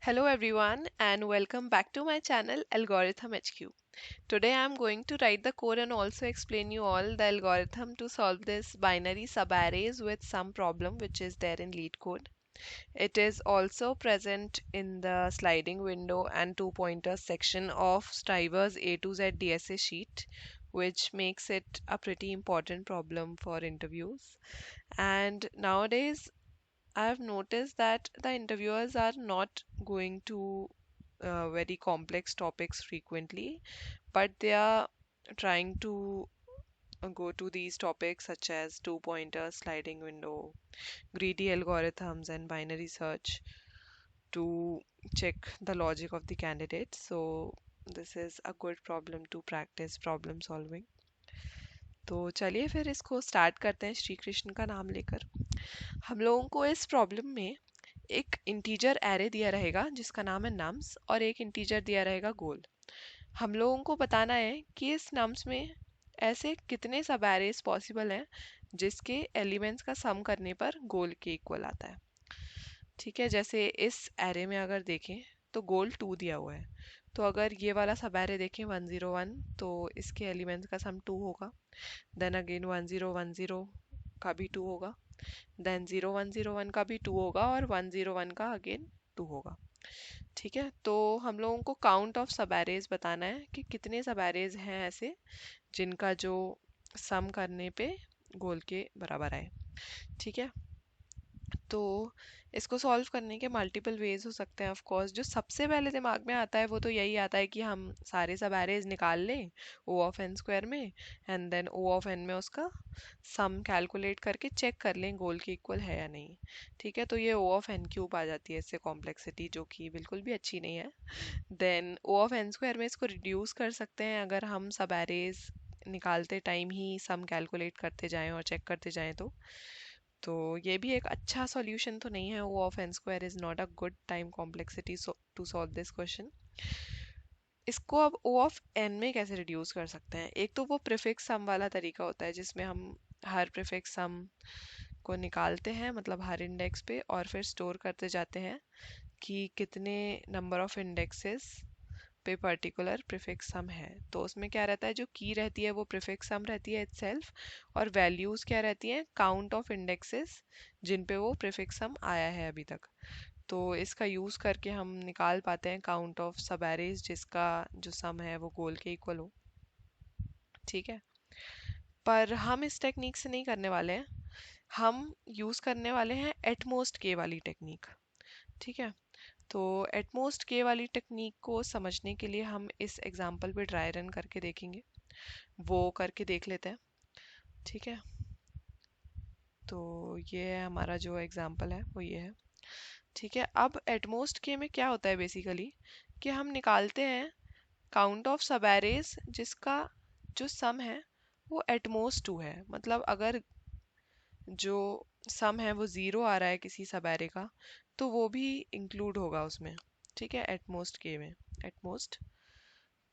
Hello everyone and welcome back to my channel Algorithm HQ. Today I am going to write the code and also explain you all the algorithm to solve this binary subarrays with some problem which is there in LeetCode. It is also present in the sliding window and two pointers section of Striver's A to Z DSA sheet, which makes it a pretty important problem for interviews. And nowadays I've noticed that the interviewers are not going to very complex topics frequently, but they are trying to go to these topics such as two pointers, sliding window, greedy algorithms, and binary search to check the logic of the candidate. So, this is a good problem to practice problem solving. तो चलिए फिर इसको start करते हैं श्री कृष्ण का नाम लेकर। हम लोगों को इस प्रॉब्लम में एक इंटीजर एरे दिया रहेगा जिसका नाम है नम्स और एक इंटीजर दिया रहेगा गोल। हम लोगों को बताना है कि इस नम्स में ऐसे कितने सब एरेज पॉसिबल हैं जिसके एलिमेंट्स का सम करने पर गोल के इक्वल आता है। ठीक है, जैसे इस एरे में अगर देखें तो गोल 2 दिया हुआ है, तो अगर ये वाला सब एरे देखें 101 तो इसके एलिमेंट्स का सम 2 होगा। देन अगेन 1010 का भी 2 होगा, देन 0101 का भी 2 होगा और 101 का अगेन 2 होगा। ठीक है, तो हम लोगों को काउंट ऑफ सब एरेज बताना है कि कितने सब एरेज हैं ऐसे जिनका जो सम करने पे गोल के बराबर आए। ठीक है, तो इसको सॉल्व करने के मल्टीपल वेज हो सकते हैं। ऑफ कोर्स जो सबसे पहले दिमाग में आता है वो तो यही आता है कि हम सारे सब एरेज निकाल लें ओ ऑफ एन स्क्वायर में and then O of N में उसका सम कैलकुलेट करके चेक कर लें गोल के इक्वल है या नहीं। ठीक है, तो ये ओ ऑफ एन क्यूब आ जाती है इससे कॉम्प्लेक्सिटी, जो कि बिल्कुल भी अच्छी नहीं है। Then O of N square में इसको रिड्यूस कर सकते हैं अगर हम सब एरेज निकालते टाइम ही सम कैलकुलेट करते जाएं और चेक करते जाएं तो ये भी एक अच्छा सॉल्यूशन तो नहीं है। O of N square is not a good time complexity to solve this question. इसको अब ओ ऑफ एन में कैसे रिड्यूस कर सकते हैं? एक तो वो प्रीफिक्स सम वाला तरीका होता है जिसमें हम हर प्रीफिक्स सम को निकालते हैं, मतलब हर इंडेक्स पे, और फिर स्टोर करते जाते हैं कि कितने नंबर ऑफ इंडेक्सेस पे पर्टिकुलर प्रीफिक्स सम है। तो उसमें क्या रहता है, जो की रहती है वो प्रीफिक्स सम रहती है इटसेल्फ, और वैल्यूज क्या रहती हैं, काउंट ऑफ इंडेक्सेस जिन पे वो प्रीफिक्स सम आया है अभी तक। तो इसका यूज़ करके हम निकाल पाते हैं काउंट ऑफ सब एरेज जिसका जो सम है वो गोल के इक्वल हो। ठीक है, पर हम इस टेक्निक से नहीं करने वाले हैं, हम यूज़ करने वाले हैं एटमोस्ट के वाली टेक्निक। ठीक है, तो एटमोस्ट के वाली टेक्निक को समझने के लिए हम इस एग्जाम्पल पे ट्राई रन करके देखेंगे, वो करके देख लेते हैं। ठीक है, तो ये है हमारा जो एग्जाम्पल है वो ये है। ठीक है, अब एटमोस्ट के में क्या होता है बेसिकली कि हम निकालते हैं काउंट ऑफ सब एरेज जिसका जो सम है वो एटमोस्ट 2 है। मतलब अगर जो सम है वो 0 आ रहा है किसी सब एरे का तो वो भी इंक्लूड होगा उसमें। ठीक है, एटमोस्ट के में एटमोस्ट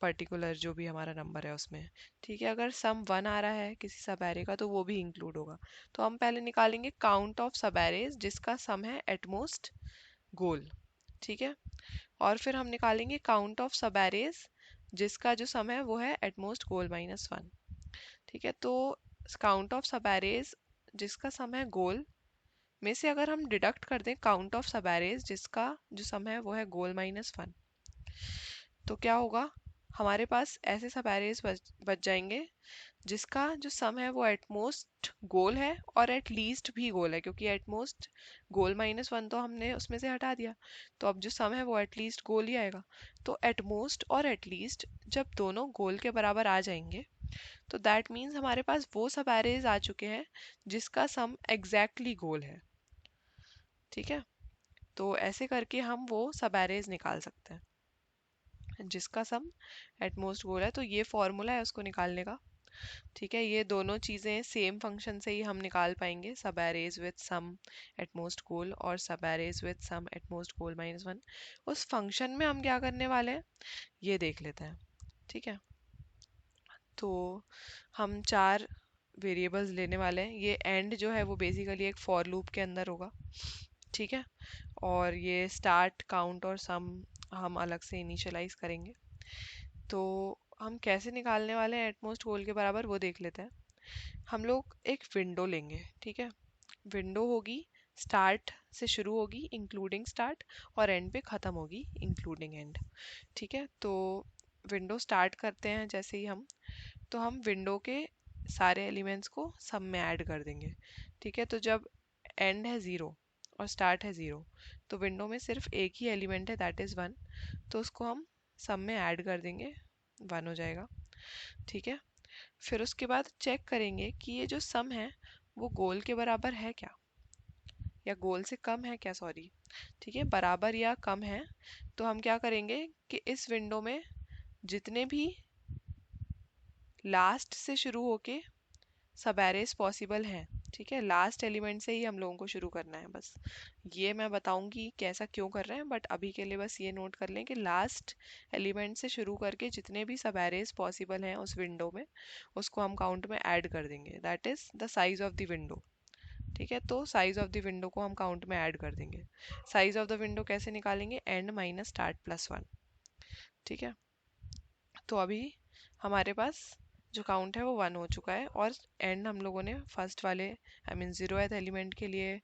पर्टिकुलर जो भी हमारा नंबर है उसमें। ठीक है, अगर सम 1 आ रहा है किसी सब एरे का तो वो भी इंक्लूड होगा। तो हम पहले निकालेंगे काउंट ऑफ सब एरेज जिसका सम है एटमोस्ट गोल। ठीक है, और फिर हम निकालेंगे काउंट ऑफ सब एरेज जिसका जो सम है वो है एटमोस्ट गोल माइनस 1। ठीक है, तो काउंट ऑफ सब एरेज जिसका सम है गोल में से अगर हम डिडक्ट कर दें काउंट ऑफ सब एरेज जिसका जो सम है वो है गोल माइनस 1, तो क्या होगा, हमारे पास ऐसे सब एरेज बच जाएंगे जिसका जो सम है वो एटमोस्ट गोल है और एट लीस्ट भी गोल है, क्योंकि एटमोस्ट गोल माइनस 1 तो हमने उसमें से हटा दिया, तो अब जो सम है वो एटलीस्ट गोल ही आएगा। तो एटमोस्ट और एटलीस्ट जब दोनों गोल के बराबर आ जाएंगे तो दैट मीन्स हमारे पास वो सब एरेज आ चुके हैं जिसका सम एग्जैक्टली गोल है। ठीक है, तो ऐसे करके हम वो सब एरेज निकाल सकते हैं जिसका सम एटमोस्ट गोल है। तो ये फॉर्मूला है उसको निकालने का। ठीक है, ये दोनों चीज़ें सेम फंक्शन से ही हम निकाल पाएंगे, सब arrays with sum at most goal और सब arrays with sum at most goal minus 1। उस फंक्शन में हम क्या करने वाले हैं ये देख लेते हैं। ठीक है, तो हम 4 वेरिएबल्स लेने वाले हैं। ये एंड जो है वो बेसिकली एक फॉर लूप के अंदर होगा। ठीक है। और ये स्टार्ट, काउंट और सम हम अलग से इनिशियलाइज करेंगे। तो हम कैसे निकालने वाले हैं एटमोस्ट गोल के बराबर वो देख लेते हैं। हम लोग एक विंडो लेंगे, ठीक है। विंडो होगी, स्टार्ट से शुरू होगी इंक्लूडिंग स्टार्ट, और एंड पे ख़त्म होगी इंक्लूडिंग एंड, ठीक है। तो विंडो स्टार्ट करते हैं जैसे ही हम, तो हम विंडो के सारे एलिमेंट्स को सब में ऐड कर देंगे, ठीक है। तो जब एंड है ज़ीरो और स्टार्ट है ज़ीरो, तो विंडो में सिर्फ एक ही एलिमेंट है, दैट इज़ वन, तो उसको हम सब में ऐड कर देंगे, वन हो जाएगा, ठीक है। फिर उसके बाद चेक करेंगे कि ये जो सम है वो गोल के बराबर है क्या, या गोल से कम है क्या, सॉरी, ठीक है, बराबर या कम है। तो हम क्या करेंगे कि इस विंडो में जितने भी लास्ट से शुरू होके सब एरेज पॉसिबल हैं, ठीक है, लास्ट एलिमेंट से ही हम लोगों को शुरू करना है बस। ये मैं बताऊंगी कैसा क्यों कर रहे हैं, बट अभी के लिए बस ये नोट कर लें कि लास्ट एलिमेंट से शुरू करके जितने भी सब एरेज पॉसिबल हैं उस विंडो में, उसको हम काउंट में ऐड कर देंगे, that is the size of the window, ठीक है। तो साइज ऑफ द विंडो को हम काउंट में ऐड कर देंगे। साइज ऑफ द विंडो कैसे निकालेंगे, and minus start plus one, ठीक है। तो अभी हमारे पास जो काउंट है वो वन हो चुका है, और एंड हम लोगों ने फर्स्ट वाले आई मीन जीरोथ एलिमेंट के लिए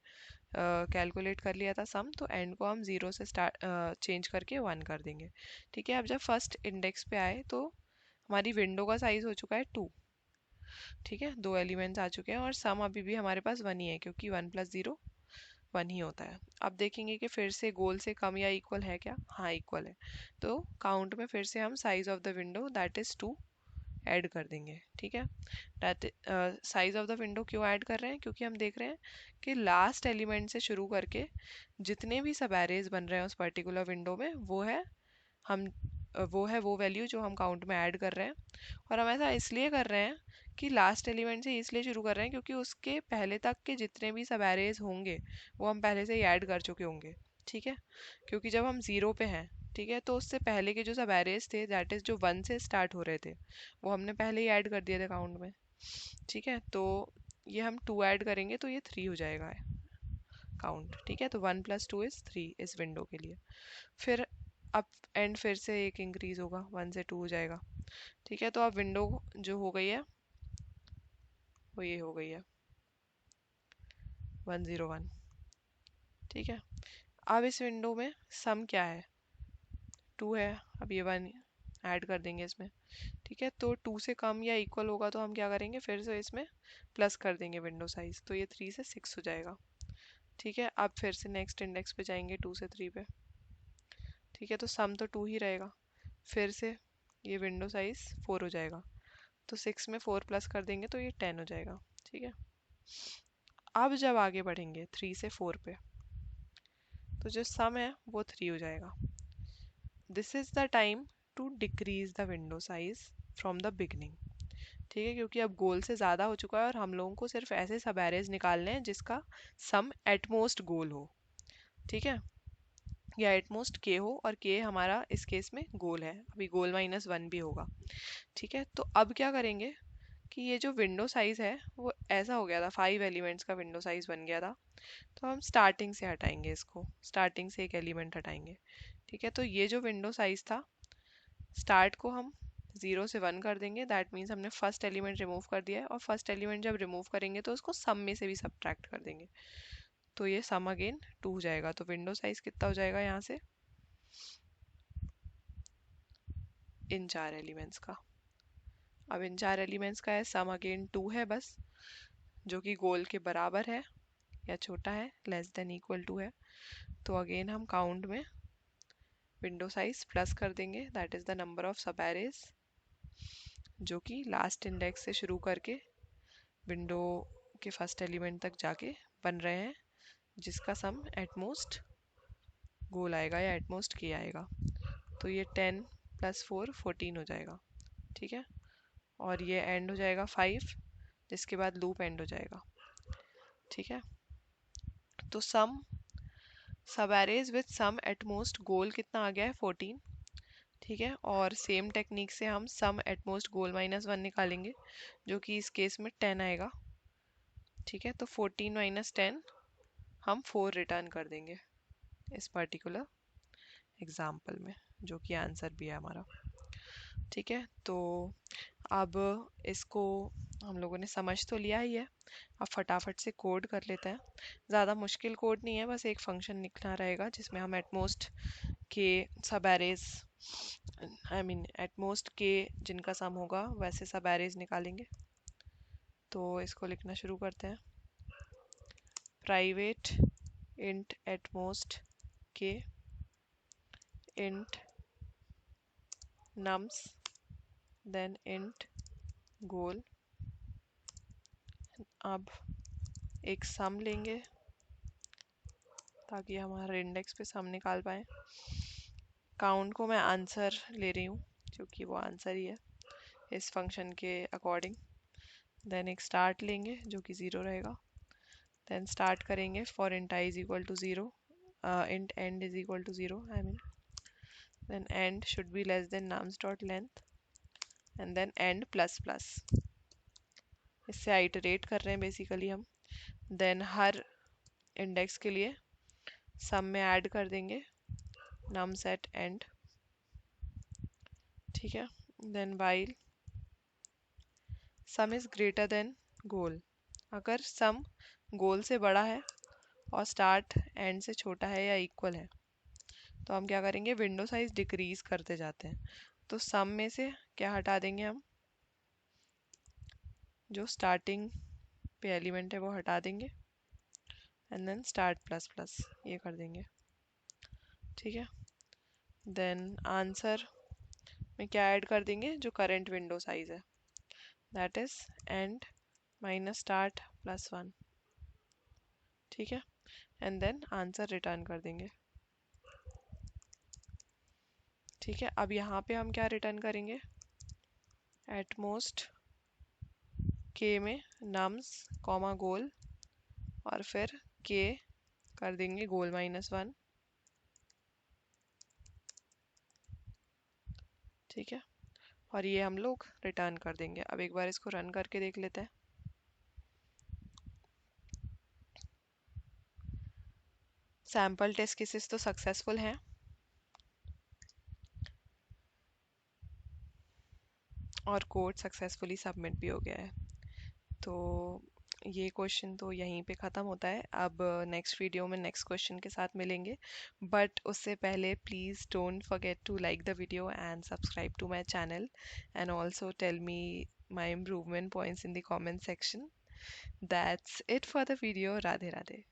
कैलकुलेट कर लिया था सम, तो एंड को हम ज़ीरो से स्टार्ट चेंज करके वन कर देंगे, ठीक है। अब जब फर्स्ट इंडेक्स पे आए तो हमारी विंडो का साइज हो चुका है टू, ठीक है, दो एलिमेंट्स आ चुके हैं, और सम अभी भी हमारे पास वन ही है क्योंकि वन प्लस ज़ीरो वन ही होता है। अब देखेंगे कि फिर से गोल से कम या इक्वल है क्या, हाँ इक्वल है, तो काउंट में फिर से हम size of the window that is two add कर देंगे, ठीक है। साइज ऑफ द विंडो क्यों ऐड कर रहे हैं, क्योंकि हम देख रहे हैं कि लास्ट एलिमेंट से शुरू करके जितने भी सब एरेज बन रहे हैं उस पर्टिकुलर विंडो में, हम वो वैल्यू जो हम काउंट में ऐड कर रहे हैं। और हम ऐसा इसलिए कर रहे हैं कि लास्ट एलिमेंट से इसलिए शुरू कर रहे हैं क्योंकि उसके पहले तक के जितने भी सब एरेज होंगे वो हम पहले से ही ऐड कर चुके होंगे, ठीक है। क्योंकि जब हम ज़ीरो पे हैं, ठीक है, तो उससे पहले के जो सब एरेज थे दैट इज़ जो वन से स्टार्ट हो रहे थे, वो हमने पहले ही ऐड कर दिए थे काउंट में, ठीक है। तो ये हम टू ऐड करेंगे तो ये थ्री हो जाएगा काउंट, ठीक है। तो one plus two is three इस विंडो के लिए। फिर अब एंड फिर से एक इंक्रीज होगा, वन से टू हो जाएगा, ठीक है। तो अब विंडो जो हो गई है वो ये हो गई है 101, ठीक है। अब इस विंडो में सम क्या है, टू है, अब ये वन ऐड कर देंगे इसमें, ठीक है। तो टू से कम या इक्वल होगा तो हम क्या करेंगे, फिर से इसमें प्लस कर देंगे विंडो साइज, तो ये थ्री से सिक्स हो जाएगा, ठीक है। अब फिर से नेक्स्ट इंडेक्स पे जाएंगे टू से थ्री पे, ठीक है। तो सम तो टू ही रहेगा, फिर से ये विंडो साइज फोर हो जाएगा, तो सिक्स में फोर प्लस कर देंगे तो ये टेन हो जाएगा, ठीक है। अब जब आगे बढ़ेंगे थ्री से फोर पे, तो जो सम है वो थ्री हो जाएगा। This is the time to decrease the window size from the beginning, ठीक है, क्योंकि अब गोल से ज़्यादा हो चुका है और हम लोगों को सिर्फ ऐसे सब एरेज निकालने हैं जिसका सम एटमोस्ट गोल हो, ठीक है, या एटमोस्ट के हो, और के हमारा इस केस में गोल है, अभी गोल माइनस वन भी होगा, ठीक है। तो अब क्या करेंगे कि ये जो विंडो साइज है वो ऐसा हो गया था, फाइव एलिमेंट्स का विंडो साइज बन गया था, तो हम स्टार्टिंग से हटाएंगे इसको, स्टार्टिंग से एक एलिमेंट हटाएंगे, ठीक है। तो ये जो विंडो साइज था, स्टार्ट को हम जीरो से वन कर देंगे, दैट मीन्स हमने फर्स्ट एलिमेंट रिमूव कर दिया है, और फर्स्ट एलिमेंट जब रिमूव करेंगे तो उसको सम में से भी सब्ट्रैक्ट कर देंगे, तो ये सम अगेन टू हो जाएगा। तो विंडो साइज कितना हो जाएगा यहाँ से, इन चार एलिमेंट्स का। अब इन चार एलिमेंट्स का है सम अगेन टू है बस, जो कि गोल के बराबर है या छोटा है, लेस देन इक्वल टू है, तो अगेन हम काउंट में विंडो साइज प्लस कर देंगे, that is the number of सब एरेज जो कि लास्ट इंडेक्स से शुरू करके विंडो के फर्स्ट एलिमेंट तक जाके बन रहे हैं, जिसका सम एटमोस्ट गोल आएगा या एटमोस्ट की आएगा। तो ये टेन प्लस फोर फोर्टीन हो जाएगा, ठीक है। और ये एंड हो जाएगा फाइव, जिसके बाद लूप एंड हो जाएगा, ठीक है। तो सम सब एरेज विथ सम एटमोस्ट गोल कितना आ गया है, फोर्टीन, ठीक है। और सेम टेक्निक से हम सम एटमोस्ट गोल माइनस वन निकालेंगे, जो कि इस केस में टेन आएगा, ठीक है। तो फोर्टीन माइनस टेन हम 4 रिटर्न कर देंगे इस पर्टिकुलर एग्जाम्पल में, जो कि आंसर भी है हमारा। ठीक है, तो अब इसको हम लोगों ने समझ तो लिया ही है। अब फटाफट से कोड कर लेते हैं। ज़्यादा मुश्किल कोड नहीं है, बस एक फंक्शन लिखना रहेगा जिसमें हम एटमोस्ट के सब एरेज, आई मीन एटमोस्ट के जिनका सम होगा वैसे सब एरेज निकालेंगे। तो इसको लिखना शुरू करते हैं। प्राइवेट इंट एटमोस्ट के int nums then int goal। अब एक सम लेंगे ताकि हमारे इंडेक्स पे सम निकाल पाए। काउंट को मैं आंसर ले रही हूँ क्योंकि वो आंसर ही है इस फंक्शन के अकॉर्डिंग। देन एक स्टार्ट लेंगे जो कि 0 रहेगा। देन स्टार्ट करेंगे for int I is equal to 0, int end is equal to 0 I mean. Then end should be less than nums dot length end then end plus plus. इससे iterate कर रहे हैं basically हम। Then हर index के लिए सम में add कर देंगे nums at end। ठीक है, then while sum is greater than goal. अगर सम गोल से बड़ा है और स्टार्ट एंड से छोटा है या इक्वल है तो हम क्या करेंगे, विंडो साइज डिक्रीज करते जाते हैं। तो सम में से क्या हटा देंगे हम, जो स्टार्टिंग पे एलिमेंट है वो हटा देंगे and then start plus plus ये कर देंगे। ठीक है, देन आंसर में क्या ऐड कर देंगे, जो करंट विंडो साइज है, that is and minus start plus 1। ठीक है, एंड देन आंसर रिटर्न कर देंगे। ठीक है, अब यहाँ पे हम क्या रिटर्न करेंगे, एटमोस्ट के में नम्स कॉमा गोल और फिर के कर देंगे गोल -1। ठीक है, और ये हम लोग रिटर्न कर देंगे। अब एक बार इसको रन करके देख लेते हैं। सैम्पल टेस्ट केसेस तो सक्सेसफुल हैं और कोड सक्सेसफुली सबमिट भी हो गया है। तो ये क्वेश्चन तो यहीं पे ख़त्म होता है। अब नेक्स्ट वीडियो में नेक्स्ट क्वेश्चन के साथ मिलेंगे, बट उससे पहले please don't forget to like the video and subscribe to my channel and also tell me my improvement points in the comment section. That's it for the video. Radhe Radhe.